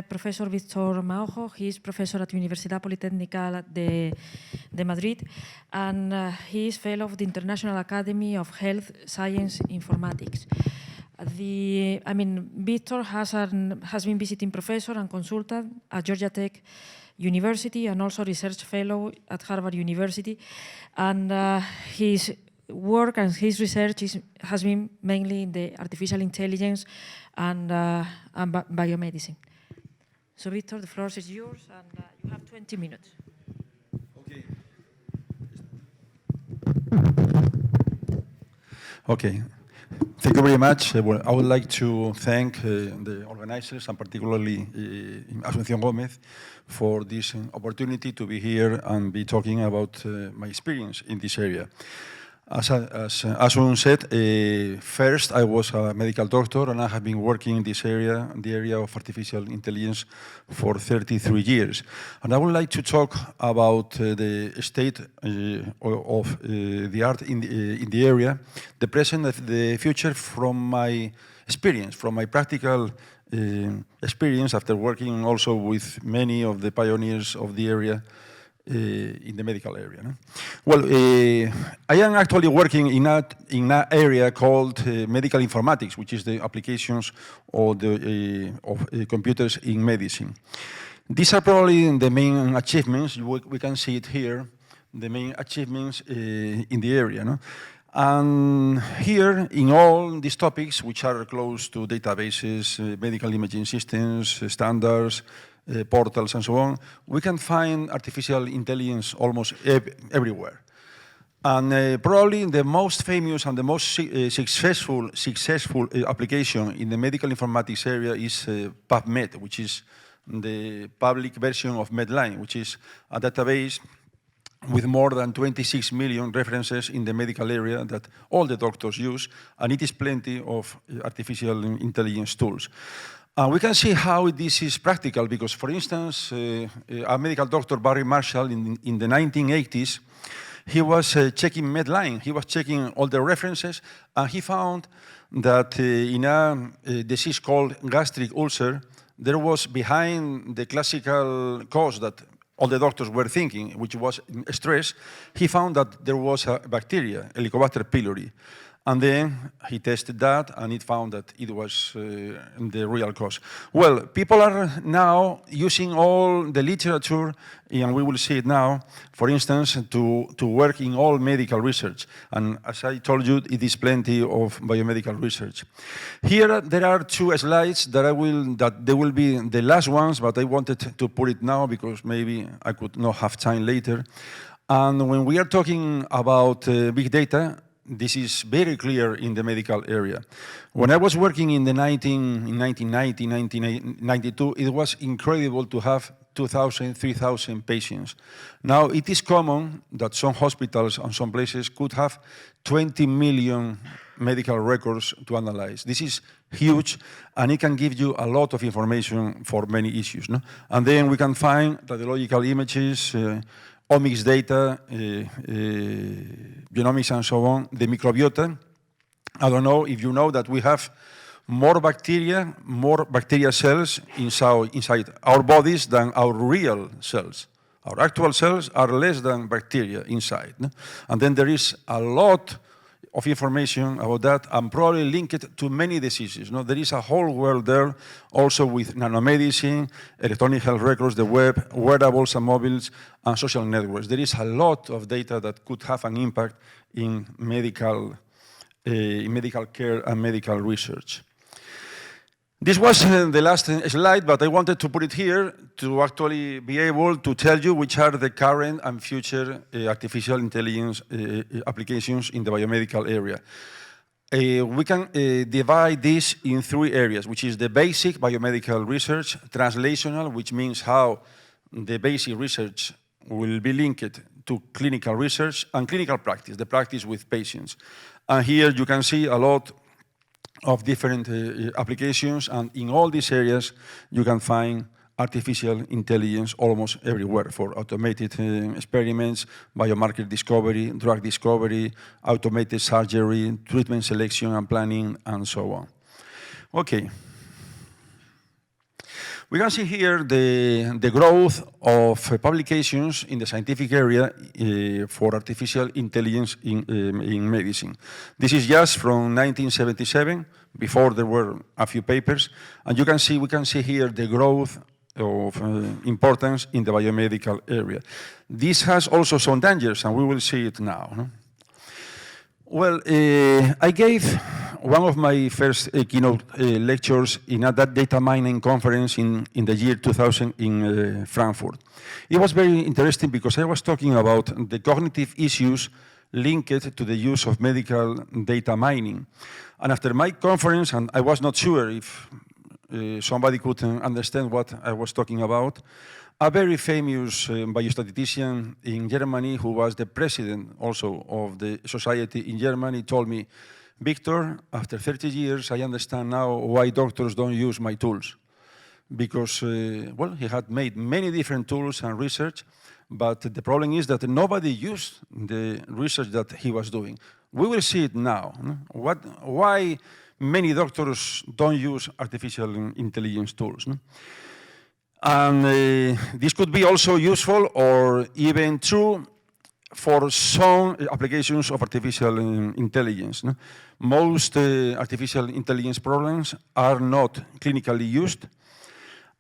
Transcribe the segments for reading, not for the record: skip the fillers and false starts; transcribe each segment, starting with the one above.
Professor Víctor Maojo. He is professor at Universidad Politécnica de Madrid, and he is fellow of the International Academy of Health Science Informatics. Víctor has been visiting professor and consultant at Georgia Tech University and also research fellow at Harvard University, and his work and his research has been mainly in the artificial intelligence and biomedicine. So, Víctor, the floor is yours, and you have 20 minutes. Okay. Thank you very much. Well, I would like to thank the organizers, and particularly Asunción Gómez, for this opportunity to be here and be talking about my experience in this area. As Asun said, first I was a medical doctor, and I have been working in this area, the area of artificial intelligence, for 33 years. And I would like to talk about the state of the art in the area, the present and the future from my experience, from my practical experience after working also with many of the pioneers of the area in the medical area. No? Well, I am actually working in an area called medical informatics, which is the applications of computers in medicine. These are probably the main achievements. We can see it here, the main achievements in the area. No? And here, in all these topics, which are close to databases, medical imaging systems, standards, portals and so on, we can find artificial intelligence almost everywhere. And probably the most famous and the most successful application in the medical informatics area is PubMed, which is the public version of Medline, which is a database with more than 26 million references in the medical area that all the doctors use, and it is plenty of artificial intelligence tools. We can see how this is practical because, for instance, a medical doctor, Barry Marshall, in the 1980s, he was checking Medline. He was checking all the references, and he found that in a disease called gastric ulcer, there was behind the classical cause that all the doctors were thinking, which was stress, he found that there was a bacteria, Helicobacter pylori. And then he tested that, and it found that it was the real cause. Well, people are now using all the literature, and we will see it now, for instance, to work in all medical research. And as I told you, it is plenty of biomedical research. Here, there are two slides that they will be the last ones, but I wanted to put it now because maybe I could not have time later. And when we are talking about big data, this is very clear in the medical area. When I was working in 1990, 1992, it was incredible to have 2,000, 3,000 patients. Now it is common that some hospitals and some places could have 20 million medical records to analyze. This is huge, and it can give you a lot of information for many issues. No? And then we can find radiological images, omics data, genomics and so on, the microbiota. I don't know if you know that we have more bacteria cells inside our bodies than our real cells. Our actual cells are less than bacteria inside. No? And then there is a lot of information about that and probably linked to many diseases. No? There is a whole world there also with nanomedicine, electronic health records, the web, wearables and mobiles, and social networks. There is a lot of data that could have an impact in medical care and medical research. This was the last slide, but I wanted to put it here to actually be able to tell you which are the current and future artificial intelligence applications in the biomedical area. We can divide this in three areas, which is the basic biomedical research, translational, which means how the basic research will be linked to clinical research, and clinical practice, the practice with patients. And here you can see a lot of different applications, and in all these areas you can find artificial intelligence almost everywhere for automated experiments, biomarker discovery, drug discovery, automated surgery, treatment selection and planning, and so on. Okay. We can see here the growth of publications in the scientific area for artificial intelligence in medicine. This is just from 1977, before there were a few papers, and we can see here the growth of importance in the biomedical area. This has also some dangers, and we will see it now. No? Well, I gave one of my first keynote lectures in a data mining conference in the year 2000 in Frankfurt. It was very interesting because I was talking about the cognitive issues linked to the use of medical data mining. And after my conference, and I was not sure if somebody could understand what I was talking about, a very famous biostatistician in Germany, who was the president also of the society in Germany, told me, Victor, after 30 years, I understand now why doctors don't use my tools. Because, well, he had made many different tools and research, but the problem is that nobody used the research that he was doing. We will see it now. Why many doctors don't use artificial intelligence tools. No? And this could be also useful or even true for some applications of artificial intelligence. No? Most artificial intelligence problems are not clinically used.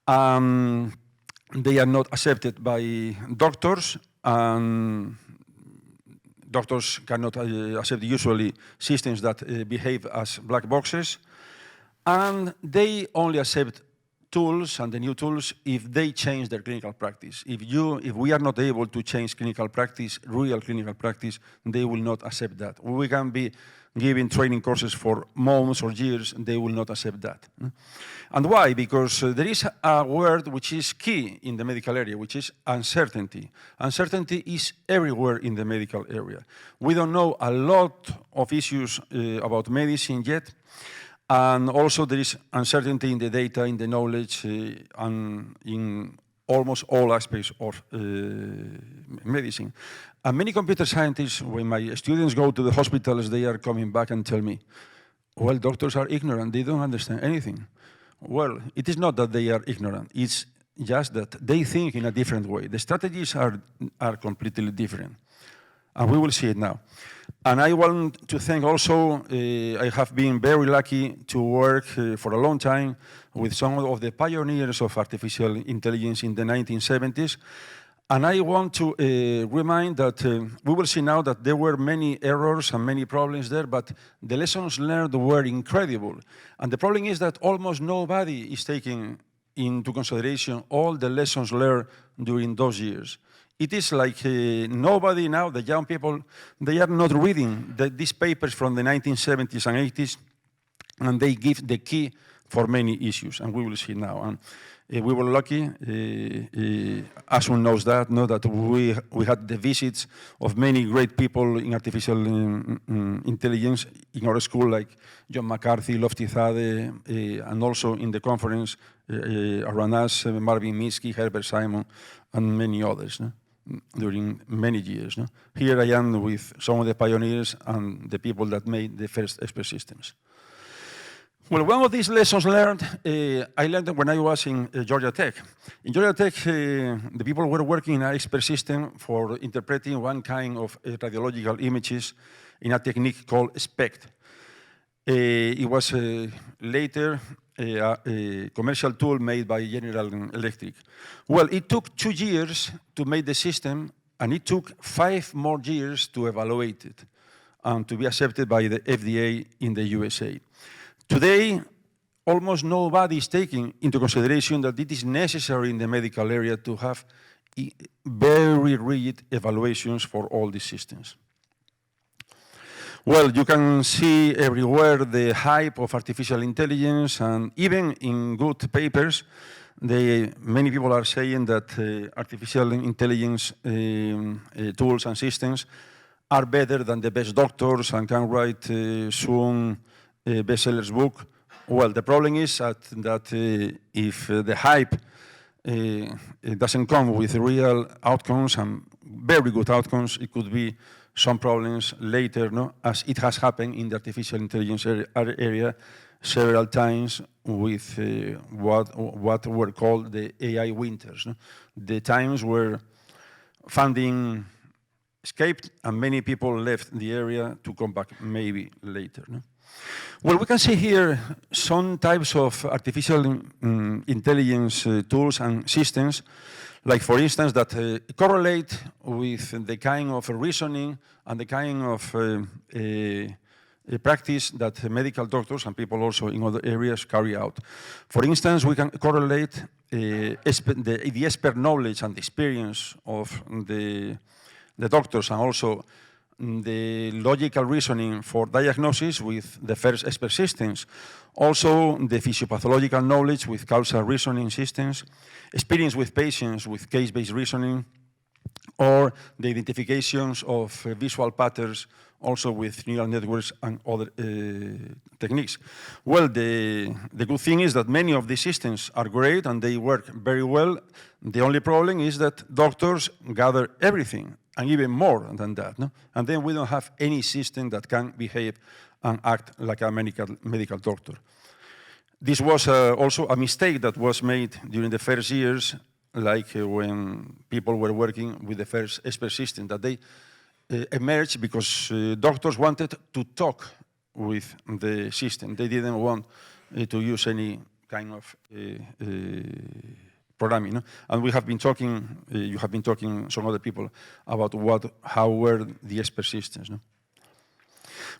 They are not accepted by doctors, and doctors cannot accept usually systems that behave as black boxes, and they only accept tools and the new tools if they change their clinical practice. If we are not able to change clinical practice, real clinical practice, they will not accept that. We can be giving training courses for months or years, they will not accept that. And why? Because there is a word which is key in the medical area, which is uncertainty. Uncertainty is everywhere in the medical area. We don't know a lot of issues about medicine yet, and also there is uncertainty in the data, in the knowledge, and in almost all aspects of medicine. And many computer scientists, when my students go to the hospitals, they are coming back and tell me, well, doctors are ignorant, they don't understand anything. Well, it is not that they are ignorant, it's just that they think in a different way. The strategies are completely different. And we will see it now. And I want to thank also, I have been very lucky to work for a long time with some of the pioneers of artificial intelligence in the 1970s. And I want to remind that we will see now that there were many errors and many problems there, but the lessons learned were incredible. And the problem is that almost nobody is taking into consideration all the lessons learned during those years. It is like nobody now, the young people, they are not reading these papers from the 1970s and 80s, and they give the key for many issues, and we will see now. And we were lucky, Asun knows that, that we had the visits of many great people in artificial intelligence in our school, like John McCarthy, Lofty Zade, and also in the conference around us, Marvin Minsky, Herbert Simon, and many others. No? During many years. No? Here I am with some of the pioneers and the people that made the first expert systems. Well, one of these lessons learned, I learned when I was in Georgia Tech. In Georgia Tech, the people were working in an expert system for interpreting one kind of radiological images in a technique called SPECT. It was later a commercial tool made by General Electric. Well, it took 2 years to make the system, and it took 5 more years to evaluate it and to be accepted by the FDA in the USA. Today, almost nobody is taking into consideration that it is necessary in the medical area to have very rigid evaluations for all these systems. Well, you can see everywhere the hype of artificial intelligence, and even in good papers, many people are saying that artificial intelligence tools and systems are better than the best doctors and can write soon a bestsellers book. Well, the problem is that if the hype doesn't come with real outcomes and very good outcomes, it could be some problems later, no? As it has happened in the artificial intelligence area several times with what were called the AI winters, no? The times where funding escaped and many people left the area to come back maybe later. No? Well, we can see here some types of artificial intelligence tools and systems, like for instance, that correlate with the kind of reasoning and the kind of practice that medical doctors and people also in other areas carry out. For instance, we can correlate the expert knowledge and experience of the doctors and also the logical reasoning for diagnosis with the first expert systems. Also, the physiopathological knowledge with causal reasoning systems, experience with patients with case-based reasoning, or the identifications of visual patterns also with neural networks and other techniques. Well, the good thing is that many of these systems are great and they work very well. The only problem is that doctors gather everything and even more than that. No? And then we don't have any system that can behave and act like a medical doctor. This was also a mistake that was made during the first years, like when people were working with the first expert system, that they emerged because doctors wanted to talk with the system. They didn't want to use any kind of programming. No? And we have been talking, you have been talking, some other people, about how were the expert systems. No?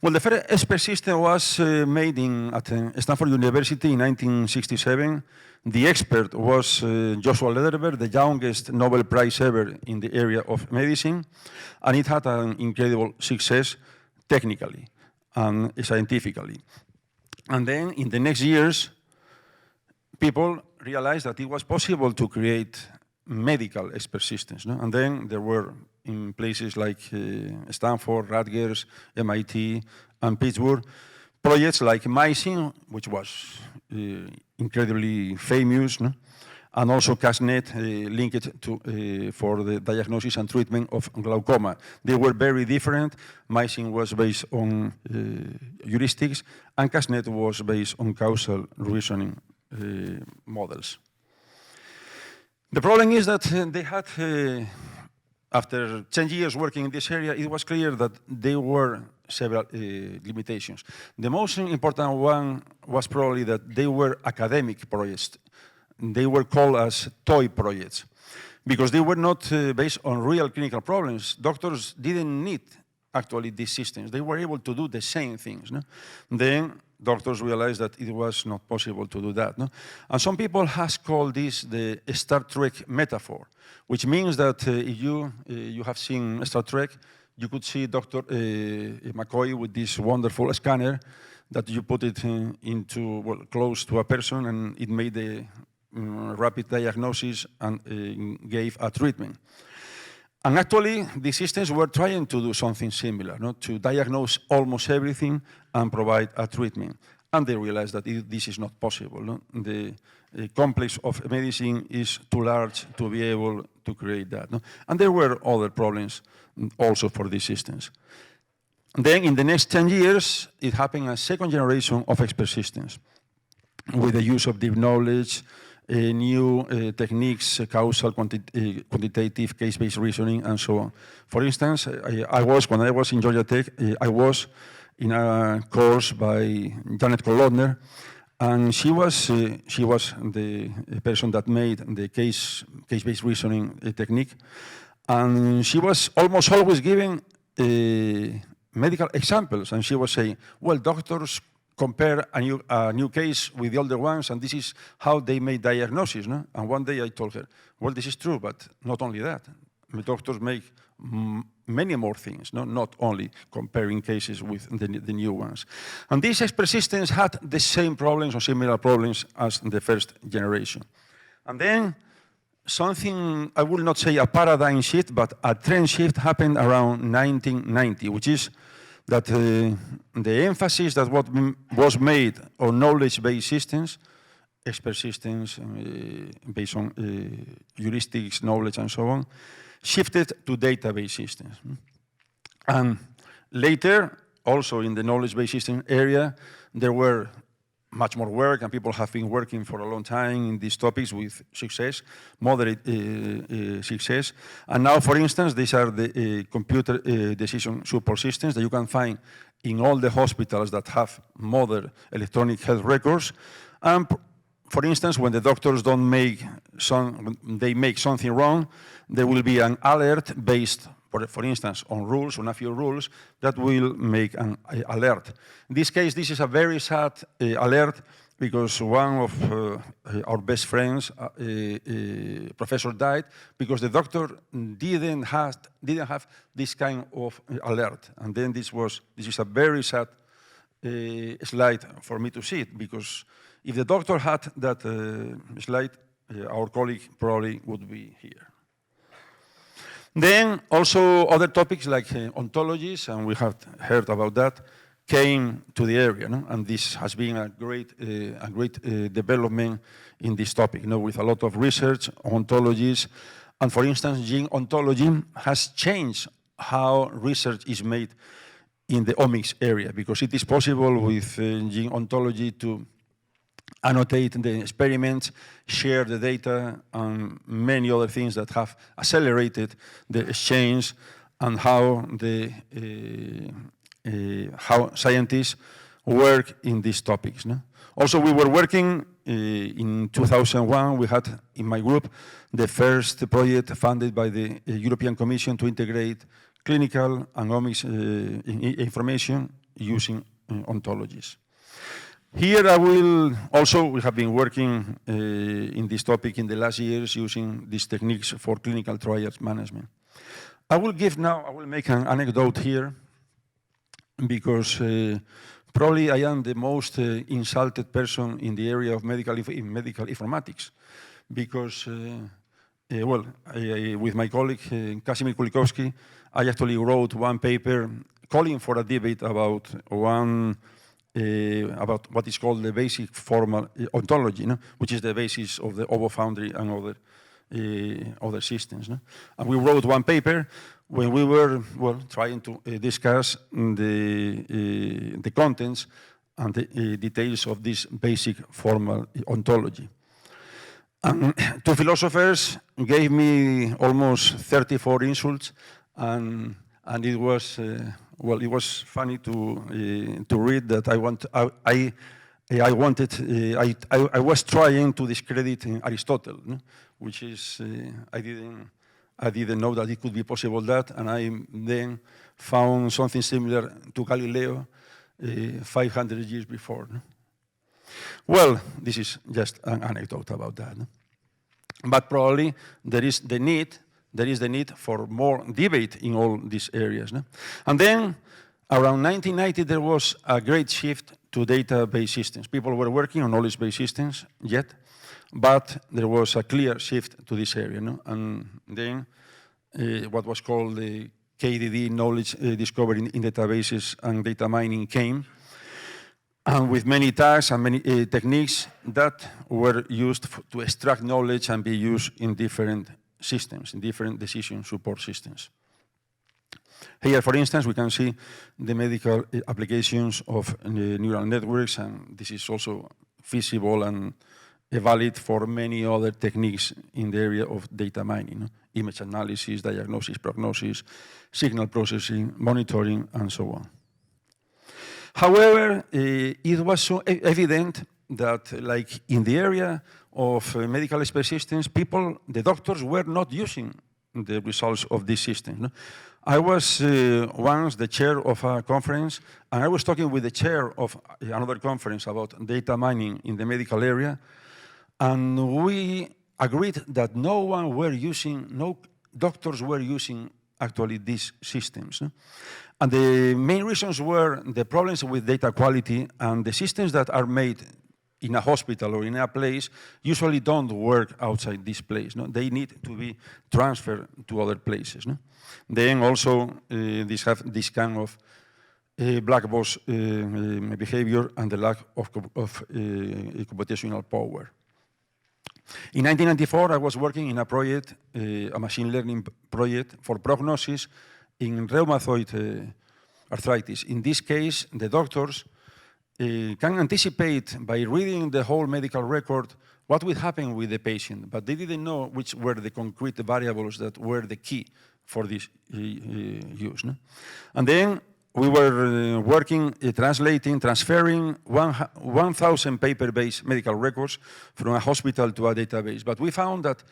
Well, the first expert system was made at Stanford University in 1967. The expert was Joshua Lederberg, the youngest Nobel Prize ever in the area of medicine, and it had an incredible success technically and scientifically. And then in the next years, people realized that it was possible to create medical expert systems. No? And then there were, in places like Stanford, Rutgers, MIT, and Pittsburgh, projects like MySyn, which was incredibly famous, no? And also CASNet linked to, for the diagnosis and treatment of glaucoma. They were very different. MySyn was based on heuristics, and CASNet was based on causal reasoning models. The problem is that they had, after 10 years working in this area, it was clear that there were several limitations. The most important one was probably that they were academic projects. They were called as toy projects because they were not based on real clinical problems. Doctors didn't need actually these systems. They were able to do the same things. No? Then doctors realized that it was not possible to do that. No? And some people have called this the Star Trek metaphor, which means that if you have seen Star Trek, you could see Dr. McCoy with this wonderful scanner that you put it into, well, close to a person, and it made the rapid diagnosis and gave a treatment. And actually, the systems were trying to do something similar, no? To diagnose almost everything and provide a treatment. And they realized that this is not possible. No? The complex of medicine is too large to be able to create that. No? And there were other problems also for these systems. Then in the next 10 years, it happened a second generation of expert systems with the use of deep knowledge, new techniques, causal, quantitative, case-based reasoning, and so on. For instance, when I was in Georgia Tech, I was in a course by Janet Kolodner, and she was the person that made the case-based reasoning technique, and she was almost always giving medical examples, and she was saying, well, doctors compare a new case with the older ones, and this is how they made diagnosis. No? And one day I told her, well, this is true, but not only that. The doctors make many more things, no? Not only comparing cases with the new ones. And these expert systems had the same problems or similar problems as the first generation. And then something, I will not say a paradigm shift, but a trend shift happened around 1990, which is that the emphasis that was made on knowledge-based systems, expert systems based on heuristics, knowledge, and so on, shifted to database systems. And later, also in the knowledge-based system area, there were much more work, and people have been working for a long time in these topics with success, moderate success. And now, for instance, these are the computer decision support systems that you can find in all the hospitals that have modern electronic health records. And for instance, when the doctors make something wrong, there will be an alert based, for instance, on rules, on a few rules, that will make an alert. In this case, this is a very sad alert because one of our best friends, professor, died because the doctor didn't have this kind of alert. And then this is a very sad slide for me to see it, because if the doctor had that slide, our colleague probably would be here. Then also other topics like ontologies, and we have heard about that, came to the area, no? And this has been a great development in this topic, with a lot of research on ontologies. And for instance, gene ontology has changed how research is made in the omics area, because it is possible with gene ontology to annotate the experiments, share the data, and many other things that have accelerated the exchange and how how scientists work in these topics. No? Also, we were working in 2001. We had in my group the first project funded by the European Commission to integrate clinical and omics information using ontologies. Here we have been working in this topic in the last years using these techniques for clinical trials management. I will make an anecdote here because probably I am the most insulted person in the area of medical informatics, because with my colleague Kazimierz Kulikowski, I actually wrote one paper calling for a debate about what is called the basic formal ontology, which is the basis of the OVO Foundry and other systems. And we wrote one paper when we were trying to discuss the contents and the details of this basic formal ontology. And two philosophers gave me almost 34 insults, and it was it was funny to read that I was trying to discredit Aristotle, which is I didn't know that it could be possible that, and I then found something similar to Galileo 500 years before. Well, this is just an anecdote about that. But probably there is the need for more debate in all these areas. And then around 1990, there was a great shift to database systems. People were working on knowledge-based systems yet, but there was a clear shift to this area. And then what was called the KDD, knowledge discovery in databases and data mining, came. And with many tasks and many techniques that were used to extract knowledge and be used in different systems, in different decision support systems. Here, for instance, we can see the medical applications of neural networks, and this is also feasible and valid for many other techniques in the area of data mining, image analysis, diagnosis, prognosis, signal processing, monitoring, and so on. However, it was so evident that, like in the area of medical space systems, the doctors were not using the results of these systems. I was once the chair of a conference, and I was talking with the chair of another conference about data mining in the medical area, and we agreed that no doctors were using actually these systems. And the main reasons were the problems with data quality, and the systems that are made in a hospital or in a place usually don't work outside this place. They need to be transferred to other places. Then also these have this kind of black box behavior and the lack of computational power. In 1994, I was working in a project, a machine learning project for prognosis in rheumatoid arthritis. In this case, the doctors can anticipate by reading the whole medical record what would happen with the patient, but they didn't know which were the concrete variables that were the key for this use. No? And then we were working, transferring 1,000 paper-based medical records from a hospital to a database. But we found that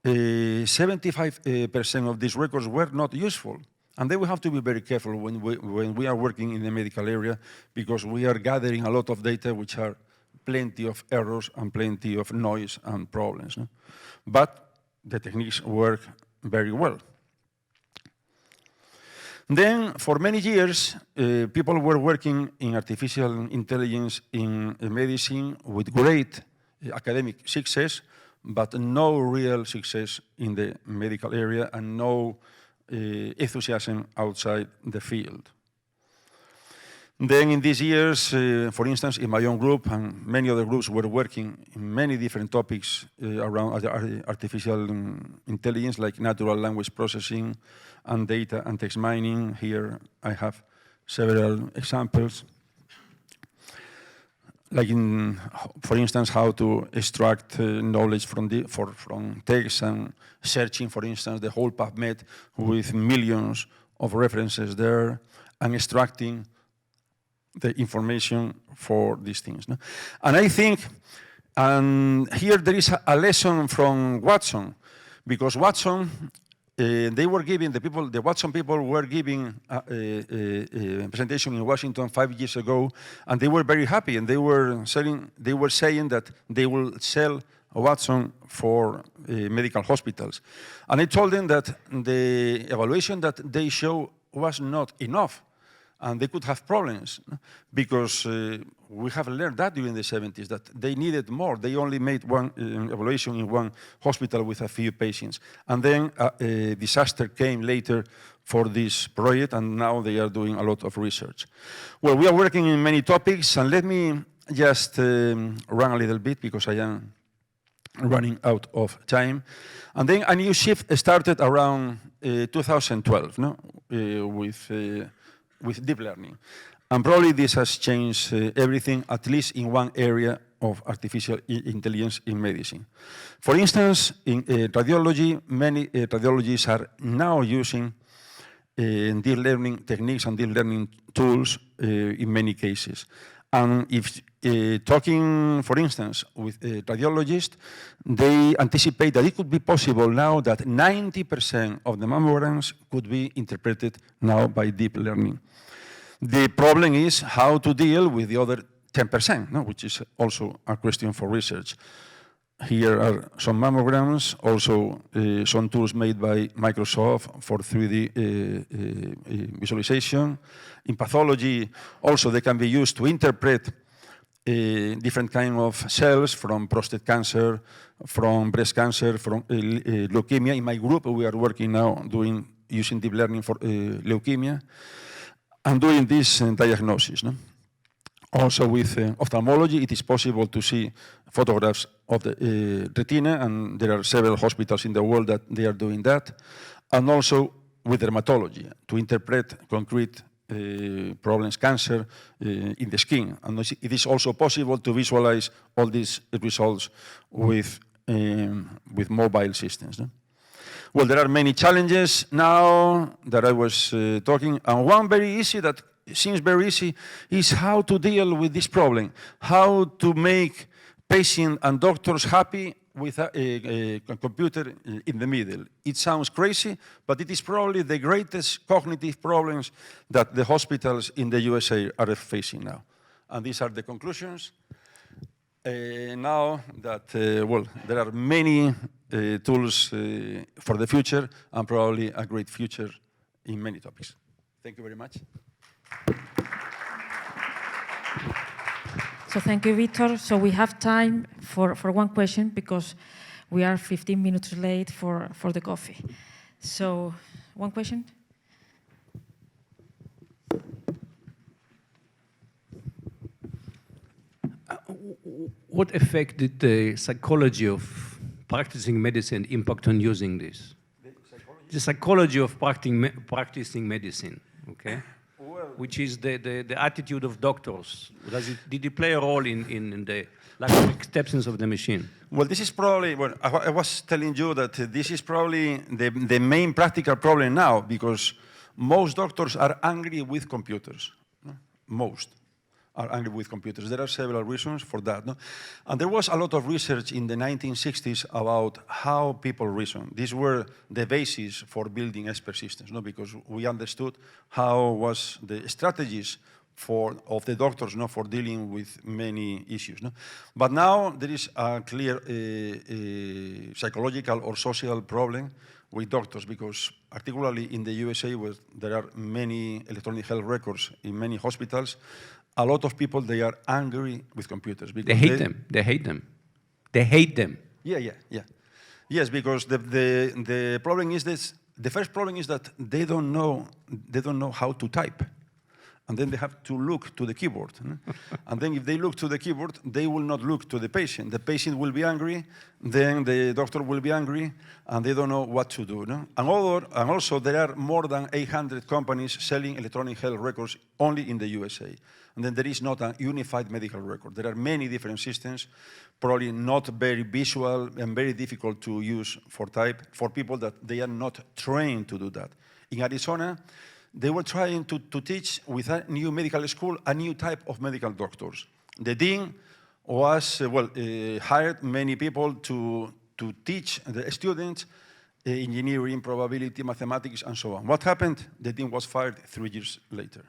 75% of these records were not useful. And then we have to be very careful when we are working in the medical area, because we are gathering a lot of data which are plenty of errors and plenty of noise and problems. No? But the techniques work very well. Then, for many years, people were working in artificial intelligence in medicine with great academic success, but no real success in the medical area and no enthusiasm outside the field. Then in these years, for instance, in my own group and many other groups were working in many different topics around artificial intelligence, like natural language processing and data and text mining. Here I have several examples. Like for instance, how to extract knowledge from text and searching, for instance, the whole PubMed with millions of references there and extracting the information for these things. No? And I think, and here there is a lesson from Watson, because Watson, they were giving, the Watson people were giving a presentation in Washington 5 years ago, and they were very happy, and they were saying that they will sell Watson for medical hospitals. And I told them that the evaluation that they show was not enough, and they could have problems, because we have learned that during the 70s, that they needed more. They only made one evaluation in one hospital with a few patients. And then a disaster came later for this project, and now they are doing a lot of research. Well, we are working in many topics, and let me just run a little bit, because I am running out of time. And then a new shift started around 2012, no? With deep learning. And probably this has changed everything, at least in one area of artificial intelligence in medicine. For instance, in radiology, many radiologists are now using deep learning techniques and deep learning tools in many cases. And if talking, for instance, with radiologists, they anticipate that it could be possible now that 90% of the mammograms could be interpreted now by deep learning. The problem is how to deal with the other 10%, no? Which is also a question for research. Here are some mammograms, also some tools made by Microsoft for 3D visualization. In pathology, also they can be used to interpret different kinds of cells, from prostate cancer, from breast cancer, from leukemia. In my group, we are working now using deep learning for leukemia and doing this diagnosis. No? Also with ophthalmology, it is possible to see photographs of the retina, and there are several hospitals in the world that they are doing that. And also with dermatology, to interpret concrete problems, cancer in the skin. And it is also possible to visualize all these results with mobile systems. No? Well, there are many challenges now that I was talking, and one very easy that seems very easy is how to deal with this problem, how to make patients and doctors happy with a computer in the middle. It sounds crazy, but it is probably the greatest cognitive problems that the hospitals in the USA are facing now. And these are the conclusions. Now that, well, there are many tools for the future, and probably a great future in many topics. Thank you very much. So thank you, Victor. So we have time for one question, because we are 15 minutes late for the coffee. So one question? What effect did the psychology of practicing medicine impact on using this? The psychology of practicing medicine, okay? Well, which is the attitude of doctors? Did it play a role in the lack of acceptance of the machine? Well, this is probably, well, I was telling you that this is probably the main practical problem now, because most doctors are angry with computers. No? Most are angry with computers. There are several reasons for that. No? And there was a lot of research in the 1960s about how people reason. These were the basis for building expert systems, no? Because we understood how was the strategies of the doctors, no, for dealing with many issues. No? But now there is a clear psychological or social problem with doctors, because particularly in the USA, where there are many electronic health records in many hospitals, a lot of people, they are angry with computers. They hate them. They hate them. They hate them. Yeah. Yes, because the problem is this. The first problem is that they don't know how to type. And then they have to look to the keyboard. And then if they look to the keyboard, they will not look to the patient. The patient will be angry, then the doctor will be angry, and they don't know what to do. No? And also, there are more than 800 companies selling electronic health records only in the USA. And then there is not a unified medical record. There are many different systems, probably not very visual and very difficult to use for people that they are not trained to do that. In Arizona, they were trying to teach with a new medical school a new type of medical doctors. The dean was, hired many people to teach the students engineering, probability, mathematics, and so on. What happened? The dean was fired 3 years later.